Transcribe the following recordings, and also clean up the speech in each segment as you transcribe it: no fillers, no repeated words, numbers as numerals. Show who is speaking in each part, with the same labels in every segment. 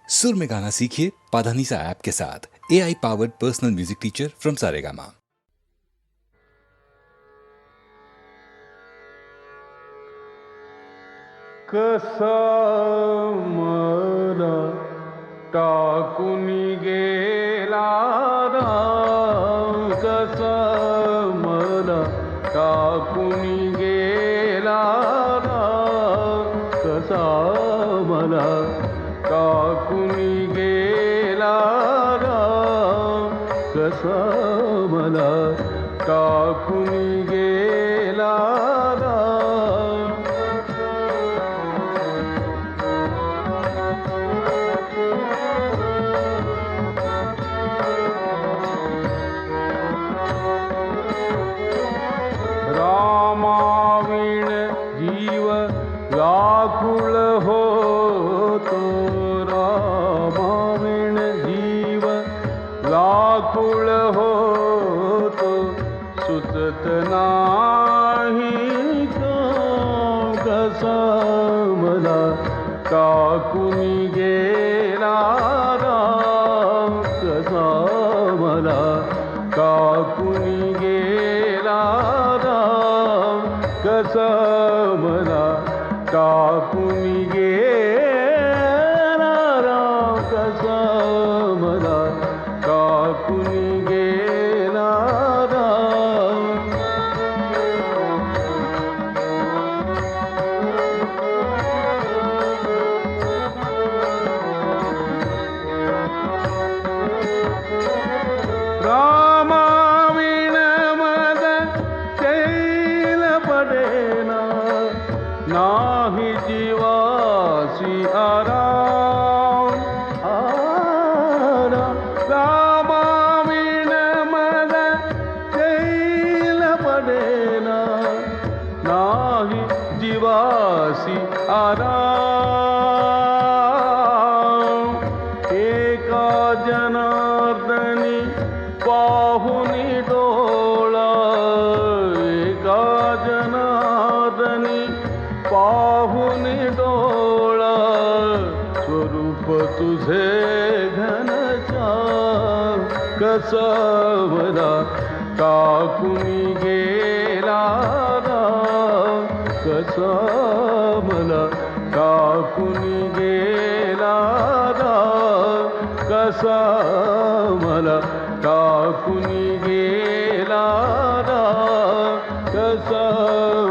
Speaker 1: सुर में गाना सीखिए पाधानीसा ऐप के साथ। AI powered personal music teacher from Saregama.
Speaker 2: कसा मला टाकून गेला राम, कसा मला टाकून गेला राम, कसा मला टाकून गेला राम, कसा मला टाकून गेला राम. रामाविण जीव व्याकुळ होतो, रामाविण जीव व्याकुळ होतो, सुचत नाही काम, कसा मला टाकून गेला राम, कसा मला टाकून गेला राम, कसा मला टाकून गेला राम, कसा मला टाकून गेला राम. रामाविण मद शैल पडेना, नाही जीवासी आराम, आराम. रामाविण मद शैल पडेना, नाही जीवासी आराम. एका जनार्दनी पाहुनी डोळा, एका जनार्दनी पाहुनी डोळा, स्वरूप तुझे घनश्याम, कसा मला टाकून गेला राम, कसा मला टाकून गेला राम, कसा मला टाकून गेला राम, कसा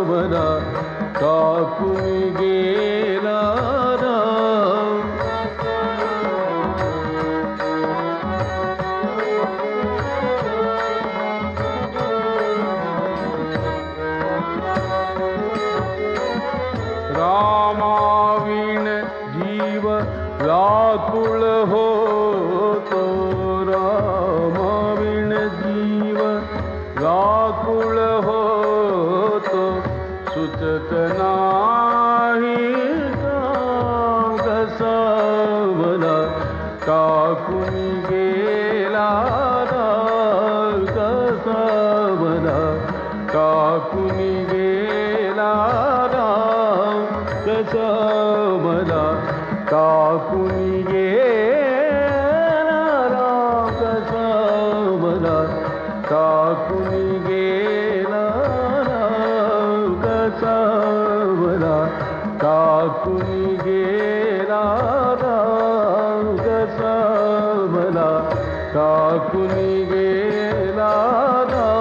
Speaker 2: मला टाकून गेला राम. रामाविण जीव व्याकुळ होतो, रामाविण जीव व्याकुळ होतो, सुचत नाही काम, कसा मला टाकून गेला राम, कसा मला टाकून गेला राम, कसा मला टाकून गेला राम, कसा मला टाकून गेला राम, कसा मला टाकून गेला राम, कसा मला टाकून गेला राम.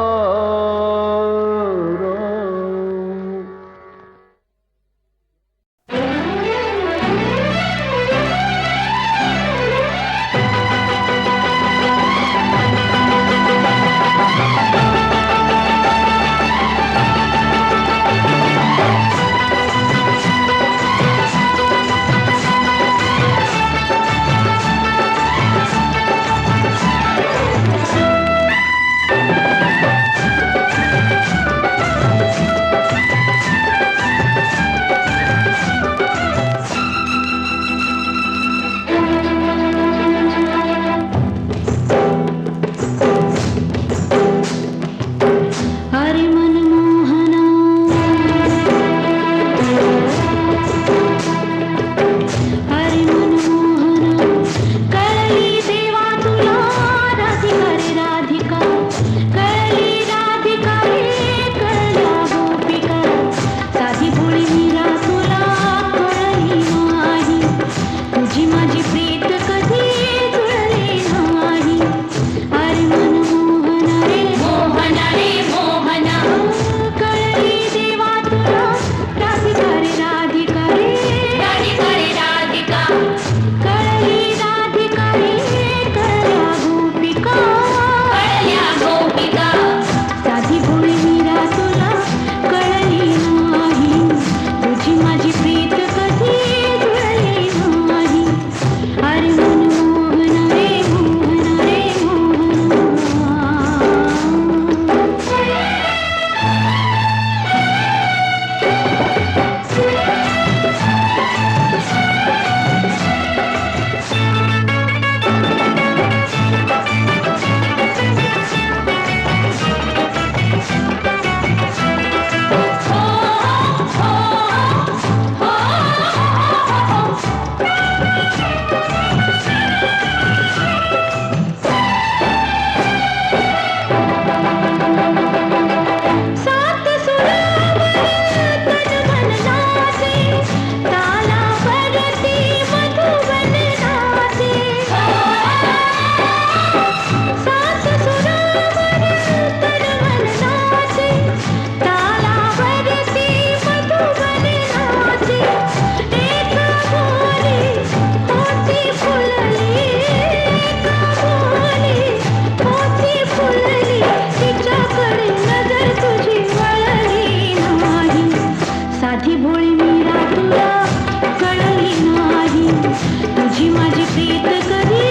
Speaker 3: प्रीत कधी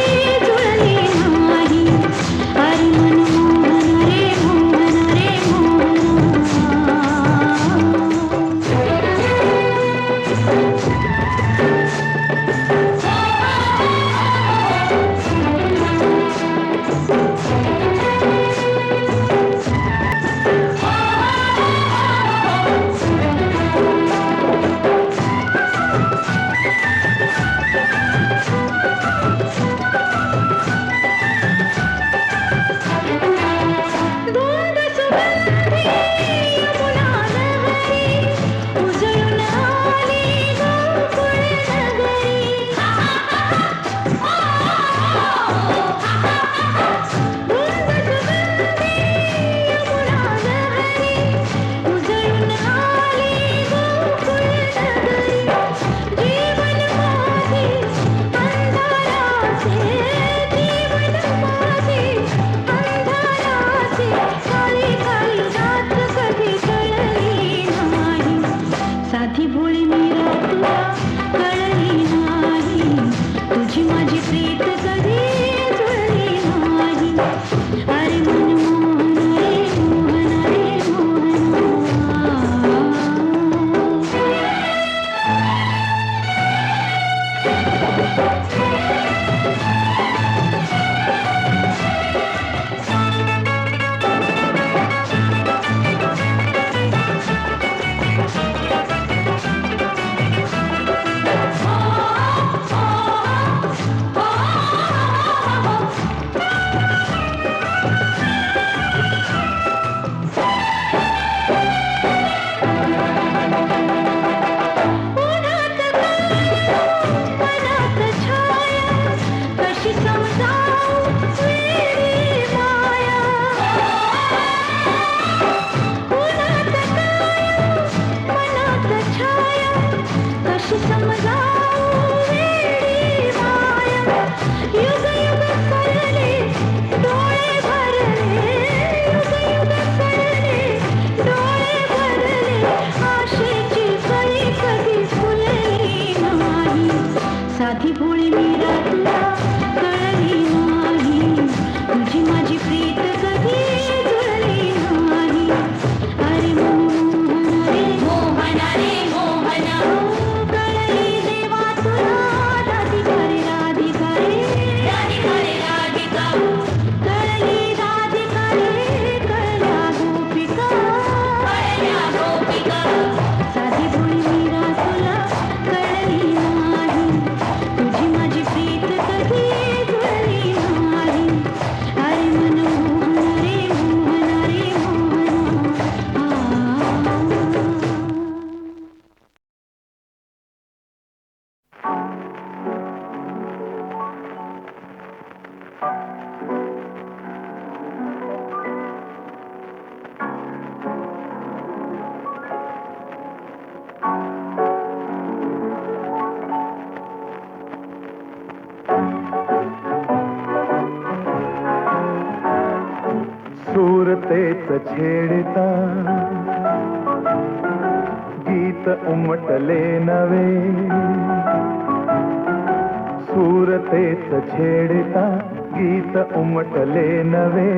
Speaker 3: जुळली नाही. अरे मनमोहन रे मोहन रे धुंद सुगंधी यमुना नगरी उजळून आली गोकुळ नगरी. धुंद सुगंधी यमुना नगरी उजळून आली गोकुळ नगरी. जीवन माझे अंधाराचे, जीवन माझे अंधाराचे, काळी काळी रात कधी कळली नाही. साधी भोळी मीरा तुला कळली नाही. तुझी माझी प्रीत कधी जुळली नाही. अरे मनमोहन रे मोहन रे उन्हात मनात छाया कशी समजावू वेडी माया. उन्हात मनात छाया कशी समजावू वेडी माया. युग युग सरले डोळे भरले, युग युग सरले डोळे भरले, आशेची कळी कधी फुलली नाही. साधी भोळी मीरा तुला कळली नाही. तुझी माझी प्रीत कधी जुळली नाही. अरे मनमोहन रे मोहन रे मोहन कळली देवा तुला राधिका रे राधिका रे राधिका रे राधिका. कळली राधिका रे कळल्या गोपिका कळल्या गोपिका. साधी भोळी मीरा तुला कळली नाही. तुझी माझी प्रीत कधी जुळली नाही. अरे मनमोहन रे मोहन रे
Speaker 2: सूरतेच छेडता गीत उमटले नवे. सूरतेच छेडता गीत उमटले नवे.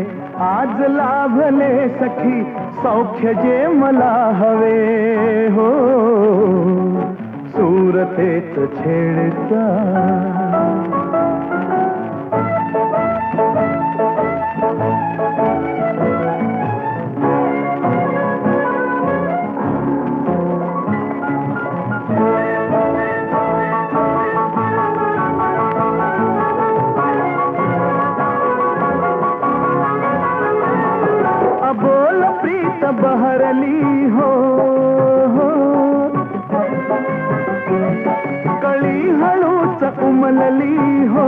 Speaker 2: आज लाभले सखी सौख्य जे मला हवे. हो सूरतेच छेडता. अबोल प्रीत बहरली हो, कळी हळूच उमलली हो.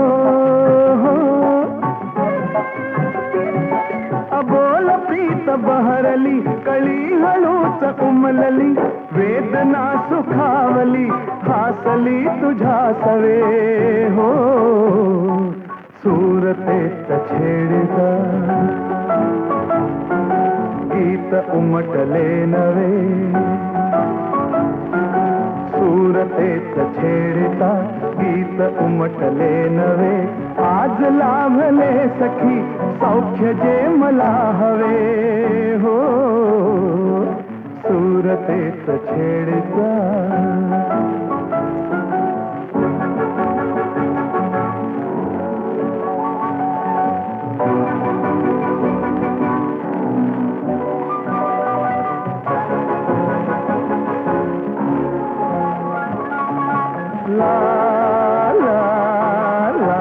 Speaker 2: अबोल प्रीत बहरली कळी हळूच उमलली. वेदना सुखावली हासली तुझ्या सवे. हो सूरतेच छेडता गीत उमटले नवे. सूरतेच छेडता गीत गीत उमटले नवे आज लाभले सखी सौख्य जे मला हवे हो सुरतेच छेडचा ला ला ला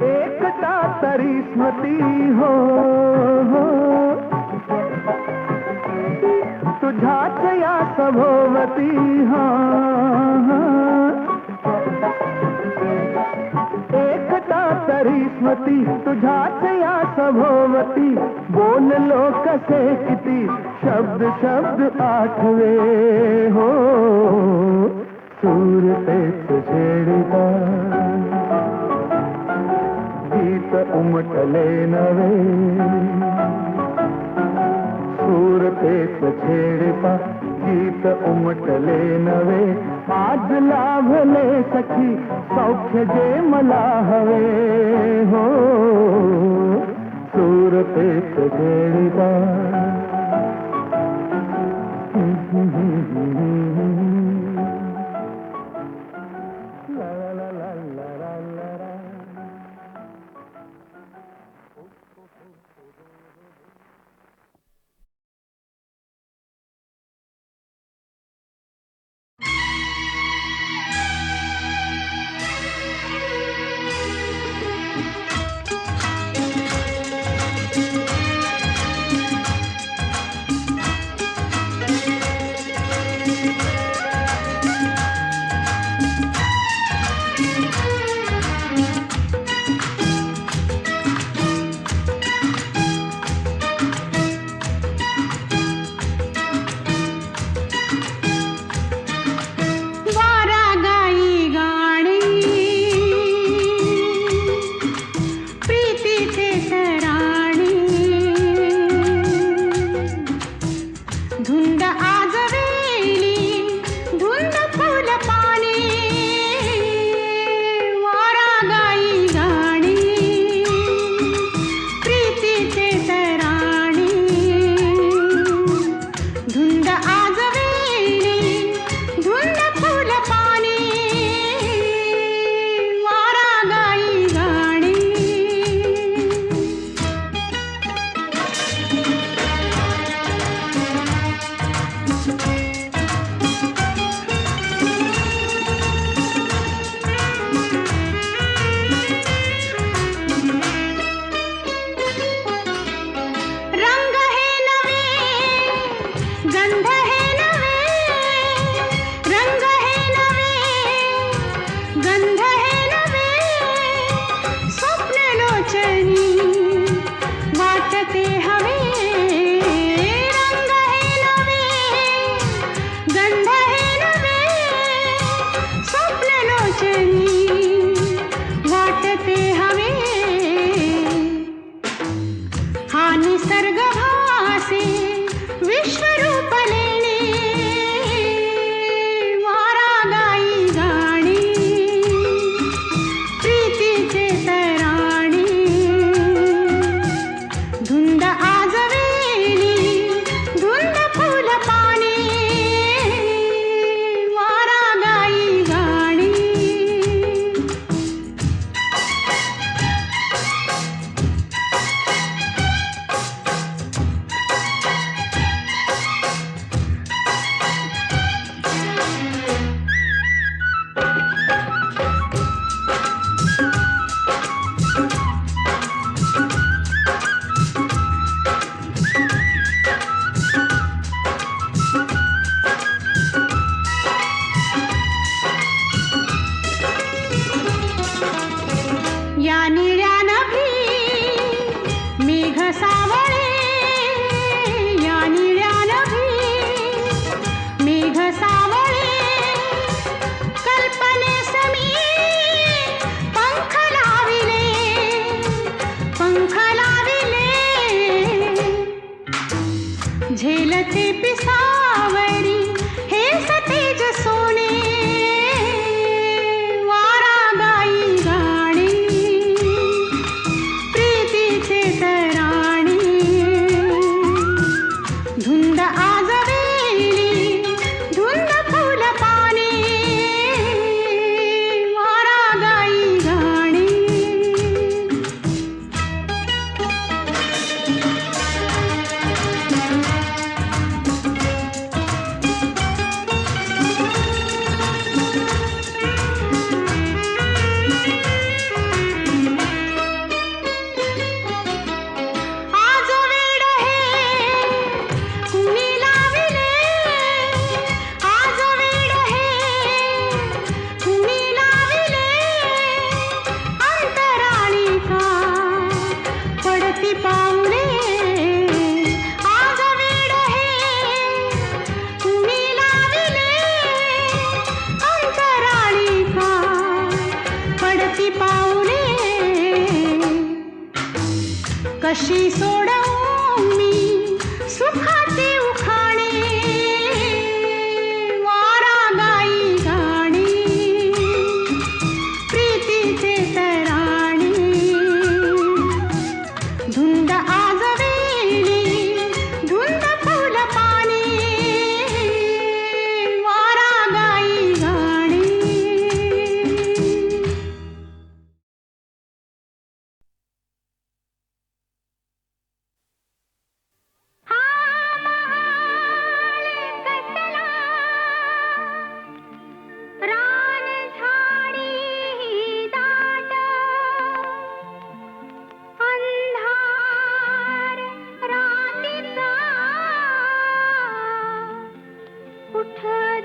Speaker 2: एकटा तरी स्मृती हो तुझ्याच या सभोवती हा एकटा तरी स्मृती तुझ्याच या सभोवती बोललो कसे किती शब्द शब्द आठवे हो सुरतेच छेडता गीत उमटले नवे सुरतेच छेडता गीत उमटले नवे आज लाभले सखी सौख्य जे मला हवे हो सुरतेच छेडता ला ला ला ला ला ला ला.
Speaker 3: कशी सोडवू मी सुखाचे उखाणे वारा गाई गाणी प्रीतीचे तराणे धुंद आज वेळी धुंद फुल पाने वारा गाई गाणी रान झाडी दाट अंधार रात्रीचा कुठ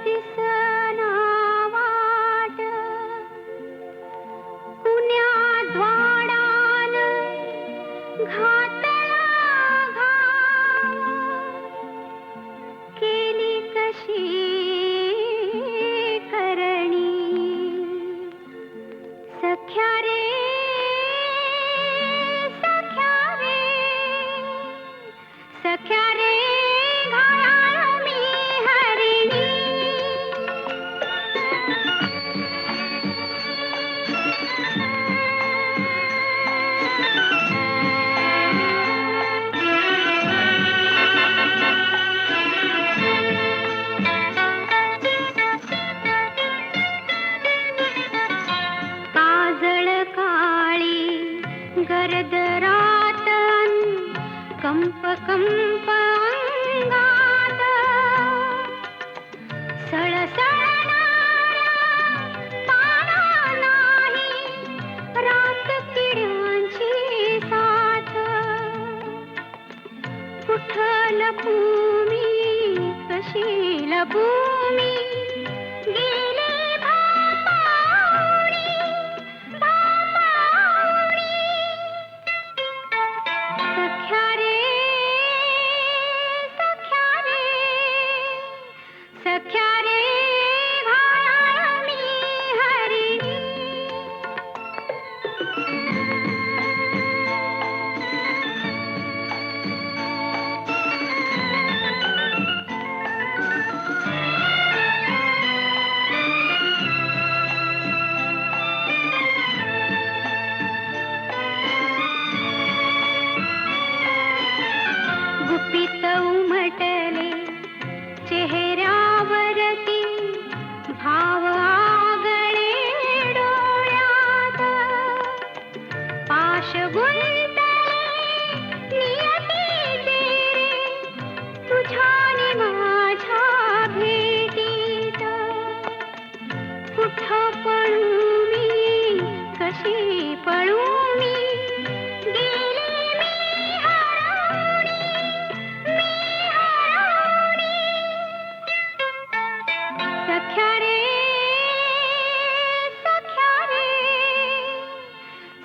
Speaker 3: दिसना वाट कुण्या द्वाडान घातला घाव केली कशी करणी सख्या रे सख्या रे सख्या रे घाया मी हरिणी काजळ काळी गरद रातन कंप कंप अंगात सळसळणाऱ्या पारा नाही रात किड्यांची साथ कुठ लपू मी कशी लपू मी गेली भापावणी भापावणी सख्या रे सख्या रे सख्या रे घाया मी हरिणी गुपित उमटले चेहऱ्यावरती भाव आगळे डोळ्यात पाश गुंतले नियतीचे तुझ्या नि माझ्या भेटीत कुठ पळू मी कशी पळू मी गेली मी हरवणी सख्या रे सख्या रे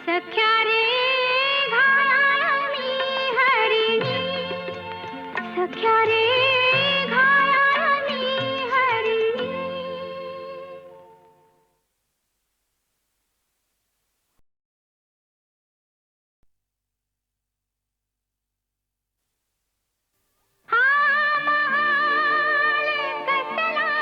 Speaker 3: सख्या रे घाया मी हरिणी सख्या रे घाया मी हरिणी हा महाल कसला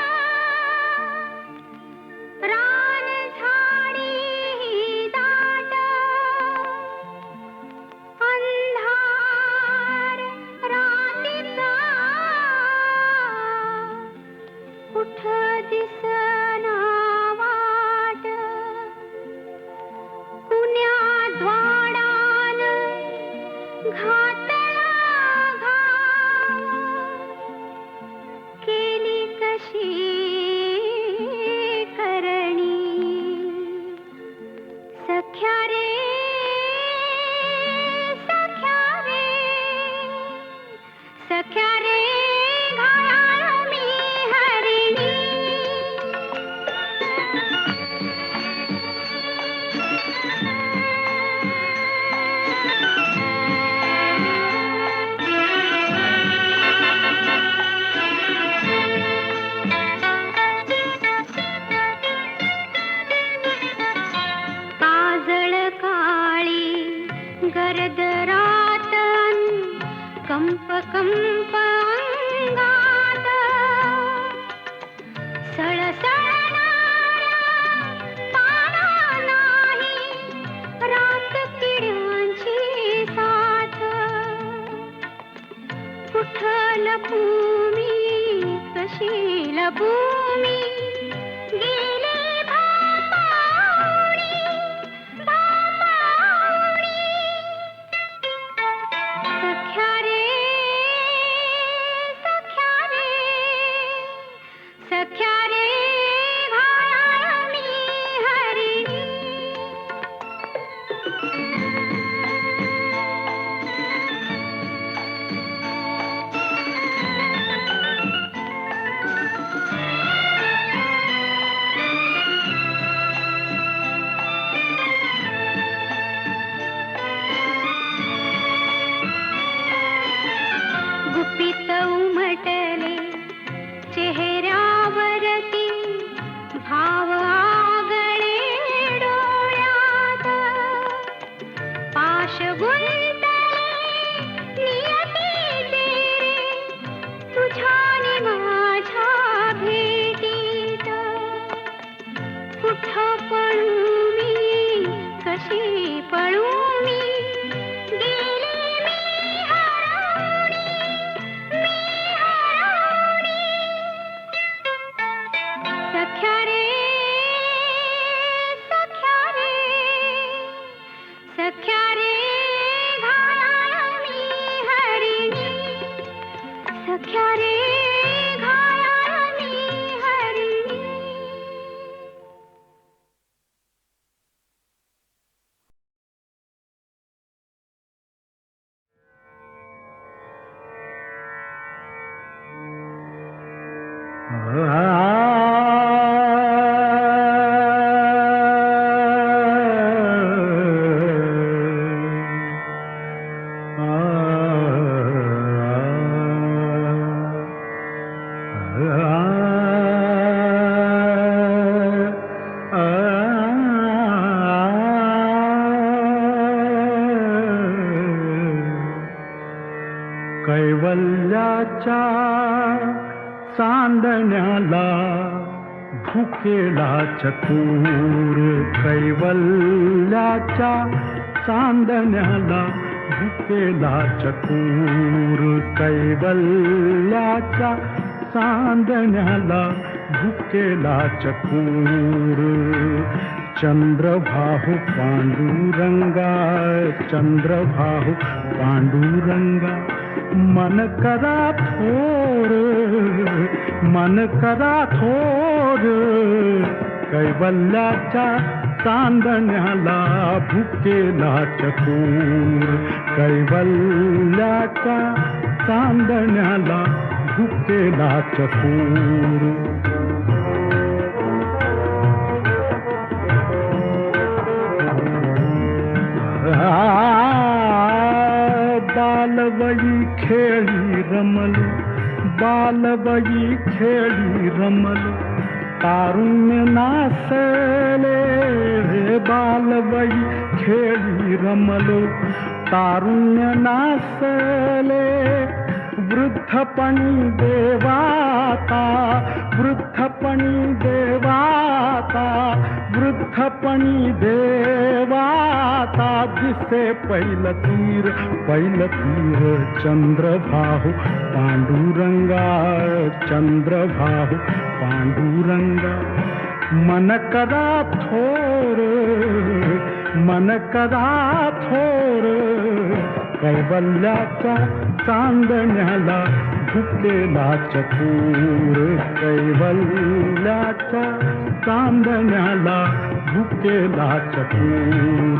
Speaker 3: जपू मी गेले भांबावणी, भांबावणी. सख्या रे, सख्या रे, सख्या रे घाया मी हरिणी. गुपित उमटले चेहऱ्यावरती भाव आगळे डोळ्यात. पाश गुंतले नियतीचे तुझ्या नि माझ्या भेटीत. कुठं पळू मी, कशी पळू मी, गेले मी हरवणी, मी हरवणी. सख्या रे, सख्या रे, सख्या रे घाया मी हरिणी. सख्या रे घाया मी हरिणी.
Speaker 2: कैवल्याच्या चांदण्याला भुकेला चतुर. कैवल्याच्या चांदण्याला भुकेला चतुर. कैवल्याच्या चांदण्याला भुकेला चतुर. चंद्रभाहु पांडुरंगा, चंद्रभाहु पांडुरंगा. मन करा थोर, मन करा थोर. कैवल्याच्या चांदण्याला भुकेला चतुर. कैवल्याच्या चांदण्याला भुकेला चतुर. बालवयी खेळी रमलो, बालवयी खेळी रमलो. तारुण्य नासले रे, बालवयी खेळी रमलो. तारुण्य नासले. वृद्धपणी देवाता, वृद्धपणी देवाता, वृद्धपणी देवाता. दिसे पैल तीर, पैल तीर. चंद्रभाहु पांडुरंगा, चंद्रभाहु पांडुरंगा. मन करा थोर, मन करा थोर. कैवल्याच्या चांदण्याला भुकेला चतुर. कैवल्याच्या चांदण्याला भुकेला चतुर.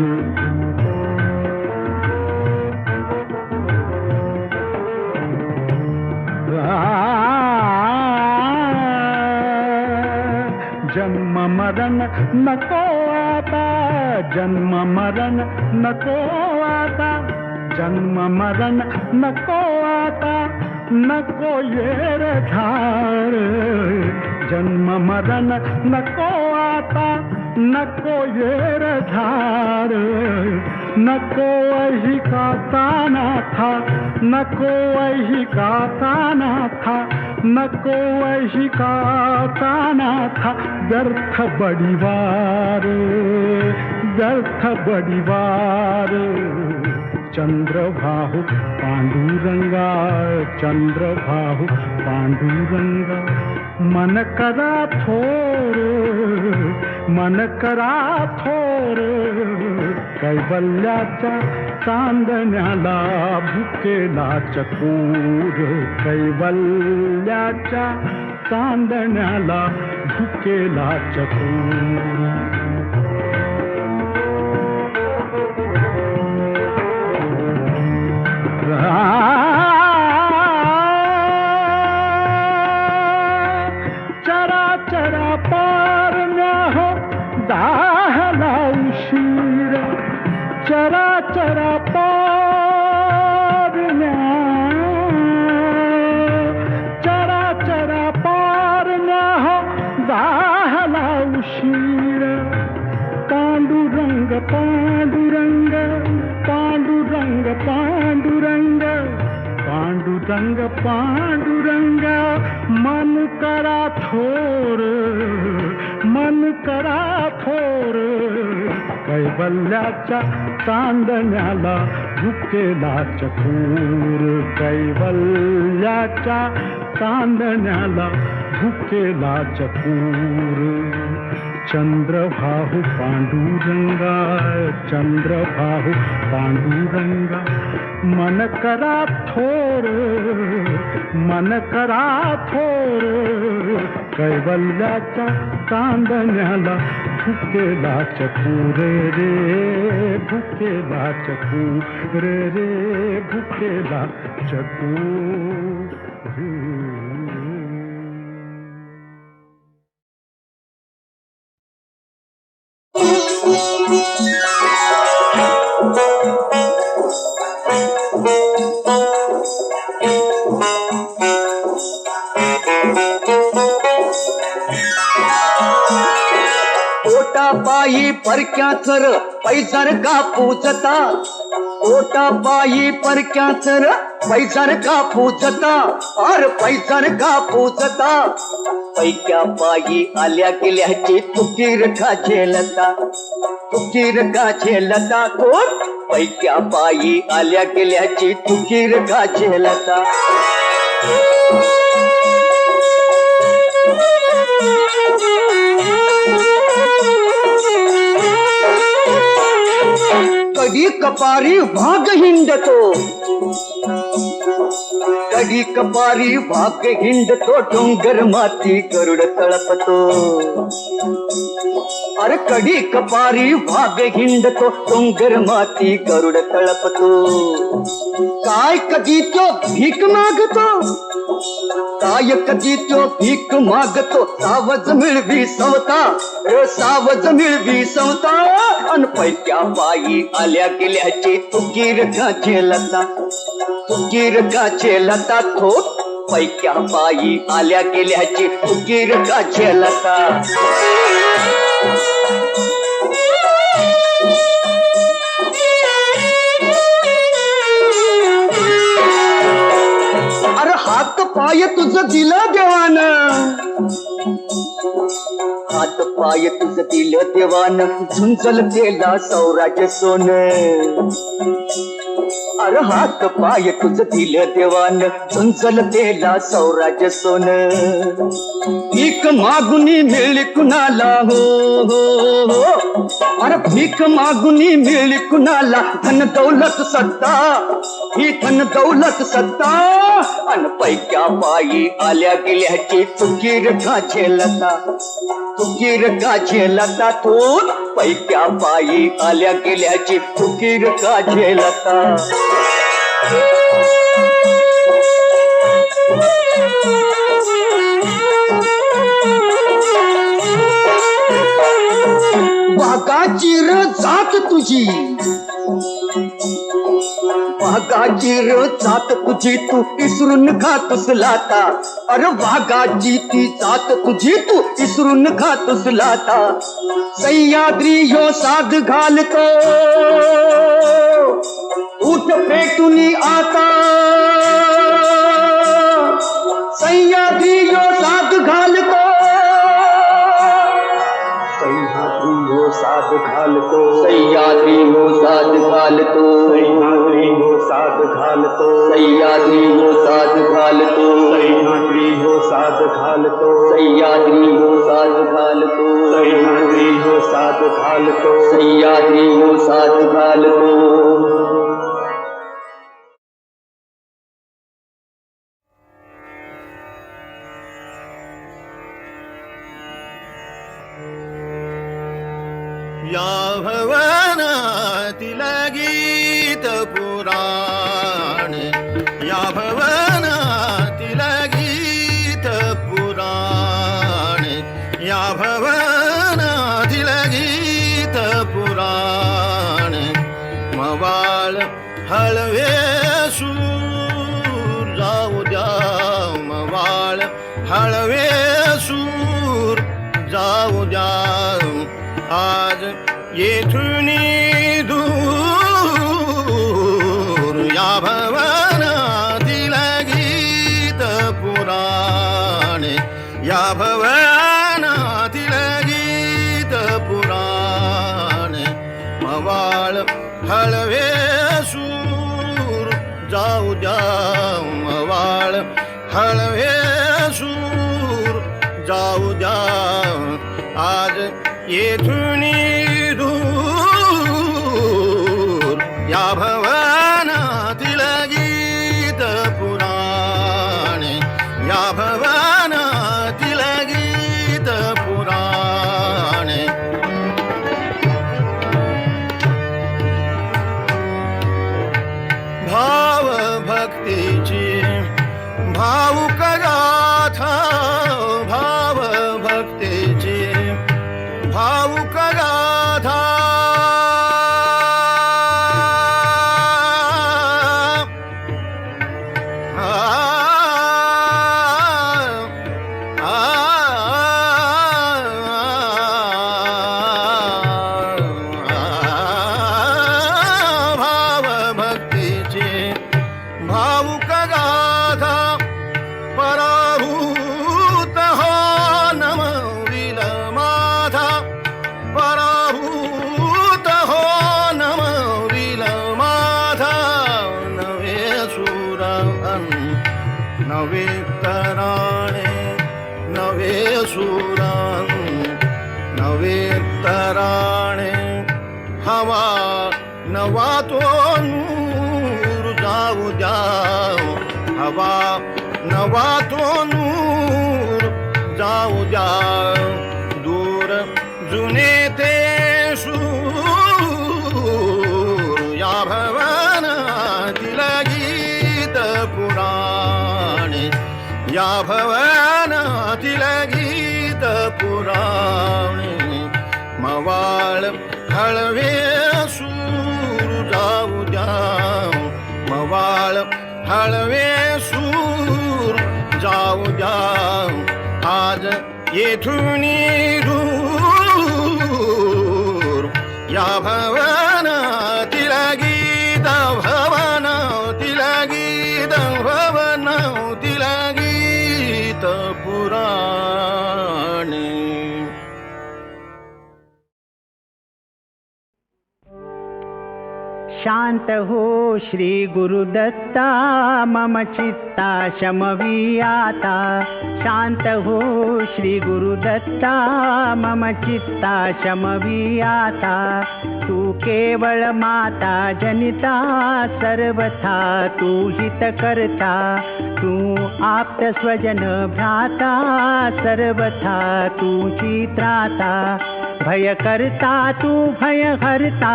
Speaker 2: जन्म मरण नको आता, जन्म मरण नको आता. जन्म मरण नको आता, नको येर झार. जन्म मरण नको आता, नको येर झार. नको वही का ताना था, नको वही का ताना था. नको वही का ताना था. व्यर्थ बड़ीवार, व्यर्थ बड़ीवार. चंद्रभाहु पांडुरंगा, चंद्रभाहु पांडुरंगा. मन करा थोर, मन करा थोर, कैवल्याच्या चांदण्याला भुकेला चकोर, कैवल्याच्या चांदण्याला भुकेला चकोर. चरा चरा पारण्या हो दाहला उशीर, चरा चरा पारण्या, चरा चरा पारण्या हो दाहला उशीर. पांडुरंग पांडुरंग पांडुरंग पांडुरंग पांडुरंग पांडुरंग, मन करा थोर, मन करा थोर, कैवल्याच्या चांदण्याला भुकेला चकोर, कैवल्याच्या चांदण्याला भुकेला चकोर. चंद्रभाहु पांडुरंगा, चंद्रभाहु पांडुरंगा, मन करा थोर, मन करा थोर, कैवल्याच्या चांदण्याला भुकेला चकोर रे, भुकेला चकोर रे, भुकेला चकोर.
Speaker 4: पोटापायी परक्याचर पैजार का पूजता, पोटापायी परक्याचर पैजार का पूजता, अर पैजार का पूजता. पैक्या पायी आल्या गेल्याची तुकीर का झेलता, तुकीर का झेलता. कोण? पैक्या पायी आल्या गेल्याची तुकीर का झेलता. कधी कपारी भाग हिंडतो, कधी कपारी भाग हिंडतो, डोंगर माती गरुड तळपतो. अरे कधी कपारी भाग हिंडतो, डोंगर माती गरुड तळपतो. काय कधी तो भीक मागतो, काय कधी तो भीक मागतो, सावज मिळवी सवता, सावज मिळवी सवता. अन पैक्या पायी आल्या गेल्याची तुकीर का झेलता, तुकीर का झेलता. थोट पैक्या पायी आल्या गेल्याची तुकीर का झेलता. अरे हात पाय तुझं दिलं देवानं, हात पाय तुझं दिलं देवानं, झुंजल केला सौराज्य सोन. अरे हात पाय तुझं दिलं देवानं, झुंजल केला सौराज्य सोन. भीक मागुनी मिळली कुणाला हो हो हो, अरे भीक मागुनी मिळली कुणाला, धन दौलत सत्ता, ही धन दौलत सत्ता. अन पैक्या पायी आल्या गेल्याची तुकीर का झेलता, तुकीर का झेलता. थोर पैक्या पायी आल्या गेल्याची तुकीर का झेलता. वाघाची र जात तुझी, वाघाची र जात तुझी, तू इसरून खातोस लाता. अरे वाघाची ती जात तुझी, तू इसरून खातोस लाता. सह्याद्री ह्यो साध घालतो, उठ पेटूनी आता. सह्याद्री ह्यो साध घालतो, सह्याद्री ह्यो साध घालतो, सह्याद्री ह्यो साध घालतो, सह्याद्री ह्यो साध घालतो, सह्याद्री ह्यो साध घालतो, सह्याद्री ह्यो साध
Speaker 2: घालतो
Speaker 4: सह्याद्री हो साज घालतो
Speaker 2: सह्याद्री हो साज घालतो
Speaker 4: सह्याद्री हो साज घालतो
Speaker 5: या भवनातील गीत पुराण या भवनातील गीत पुराण या भवनातील गीत पुराण मवाळ हळवे सूर जाऊ द्या मवाळ हळवे सूर जाऊ द्या आज येथून दूर या भवनातील गीत पुराण या भवनातील गीत पुराण मवाळ हळवे सूर जाऊ द्या मवाळ हळवे सूर जाऊ द्या आज येथून दूर या भवनातील गीत पुराण या भवनातील गीत पुराण भाव भक्तीची भावुक गाथा भाव भक्तीची भावुक गाथा भाव भक्तीची भावुक गाथा पराभूत हो नमविल माथा पराभूत हो नमविल माथा नवे सुरान नवे तराणे नवे सुरान नवे तराणे हवा नवा तो नूर जाऊ द्या हवा नवा तो नूर जाऊ द्या दूर जुने ते सूर या भवनातील गीत पुराण या भवनातील गीत पुराण मवाळ हळवे सूर जाऊ द्या मवाळ हळवे सूर जाऊ द्या आज येथून दूर या भवनातील गीत भवनातील गीत भवनातील गीत पुराण
Speaker 6: शांत हो श्री गुरुदत्ता मम चित्ता शमवियाता शांत हो श्री गुरुदत्ता मम चित्ता शमवियाता तू केवळ माता जनिता सर्वथा तू हित करता तू आप्त स्वजन भ्राता सर्वथा तूची त्राता भय करता तू भय हरता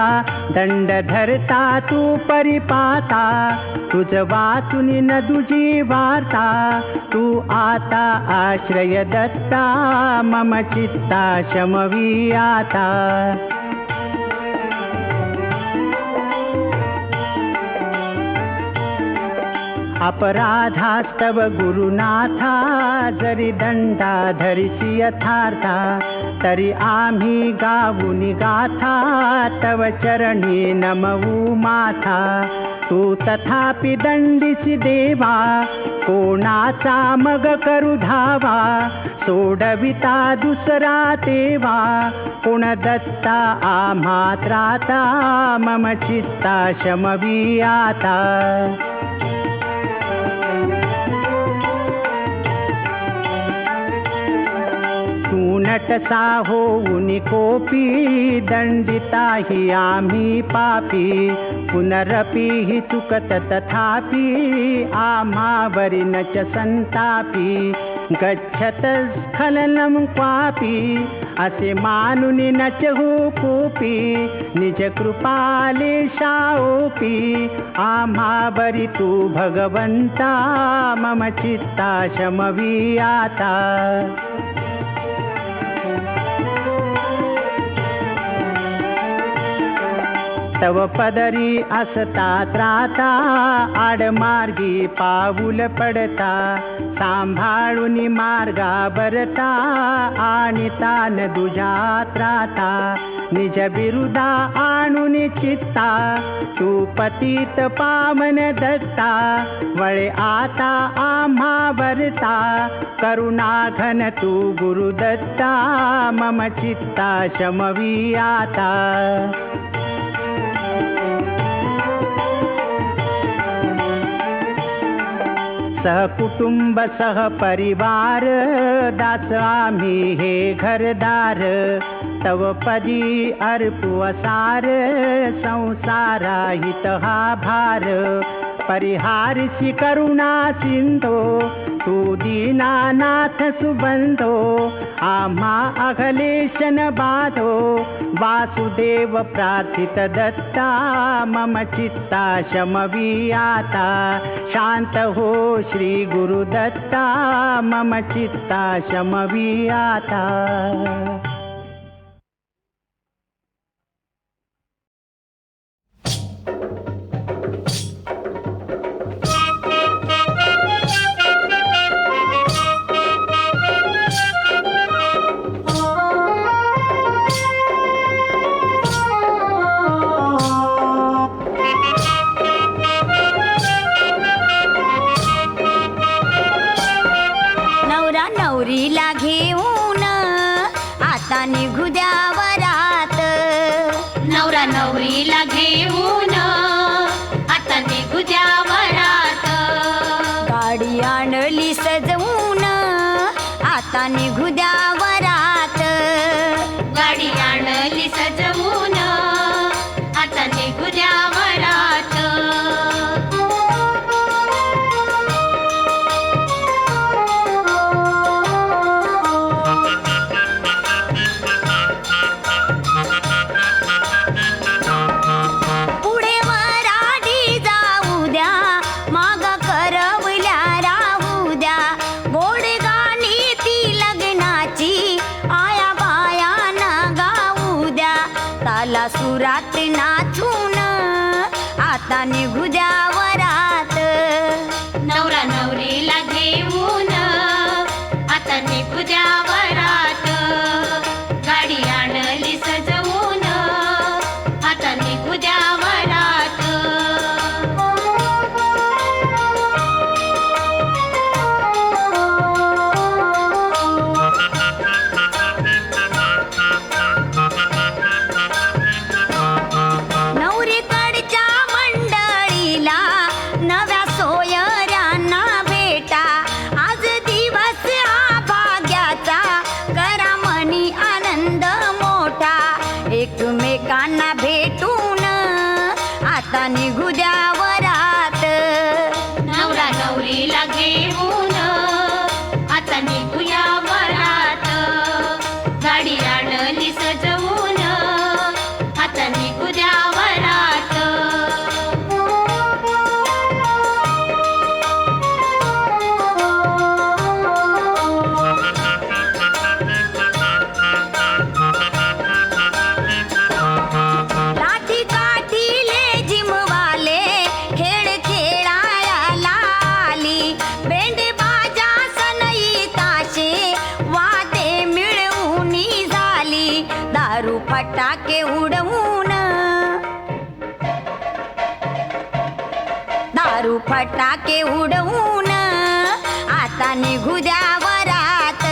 Speaker 6: दंड धरता तू परिपाता तुझ वाचून न दुजी वार्ता तू आता आश्रय दत्ता मम चित्ता शमवियाता अपराधास्तव गुरुनाथा जरी दंडा धरिसी यथार्था तरी आम्ही गाऊनी गाथा तव चरणी नमवू माथा तू तथापि दंडिसी देवा कोणाचा मग करू धावा सोडविता दुसरा तेवा कोण दत्ता आम्हा त्राता मम चित्ता शमवियाता नटसा होऊन कोपी दंडिता हि आम्ही पापी पुनरपि हि चुकत तथापि आम्हावरी न च संतापी गच्छत स्खलनं क्वापि असे मानुन न च हो कोपी निज कृपालेशाओपी आम्हावरी तू भगवंता मम चित्ता शमवी आता तव पदरी असता त्राता आडमार्गी पाऊल पडता सांभाळून मार्गा बरता आणि तान दुजा त्राता निज बिरुदा आणून चित्ता तू पतित पावन दत्ता वळे आता आम्हा बरता करुणा घन तू गुरुदत्ता मम चित्ता शमवी आता सहकुटुंब सहपरिवार दास आम्ही हे घरदार तव पदी अर्पू असार संसारा हित हा भार परिहारसी करुणा सिंधो तू दीनानाथ सुबंधो आम्हा अघलेशन बाधो वासुदेव प्रार्थित दत्ता मम चित्ता शमवी आता शांत हो श्री गुरुदत्ता मम चित्ता शमवी आता
Speaker 7: नवरीला घेऊन आता निघू द्या वरात नवरा नवरीला घेऊन आता निघू द्या वरात गाडी आणली सजवून आता निघू द्या वरात गाडी आणली सजवून आता निघू द्या वरात सुरात नाचून आता निघू द्या वरात नवरा नवरीला घेऊन आता निघू द्या वरात गाडी आणली सजवून आता निघू द्या वरात एकमेकांना भेटून आता निघू द्या वरात नवरा नवरीला घेऊन आता निघूया वरात गाडी आणली सजवून आता निघू द्या वरात फटाके उडवून दारू फटाके उडवून आता निघू द्या वरात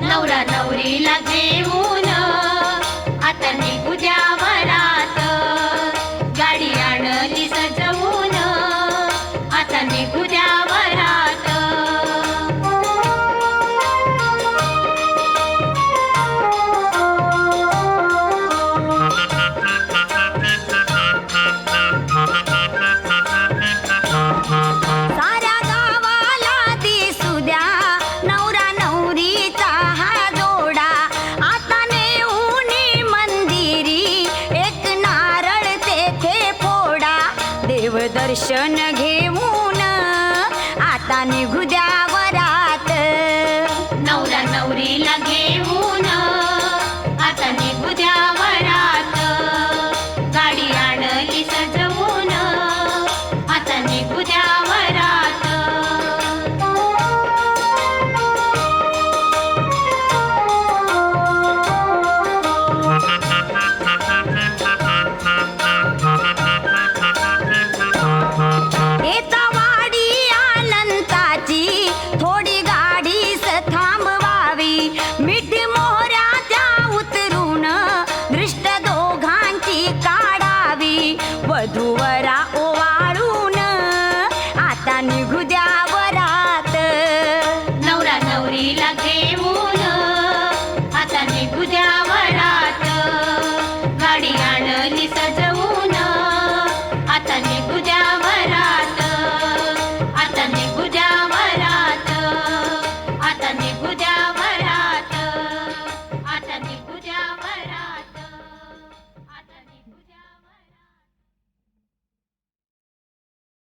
Speaker 7: नवरा नवरीला घेऊन आता निघू द्या वरात गाडी आणली सजवून आता निघू द्या वरात दर्शन घेऊन आता निघू द्या वरात. नवरा नवरीला घेऊन आता निघू द्या वरात. गाडी आणली सजवून आता निघू द्या वरात. येता वाडी अनंताची थोडी गाडीस थांबवावी. मिठी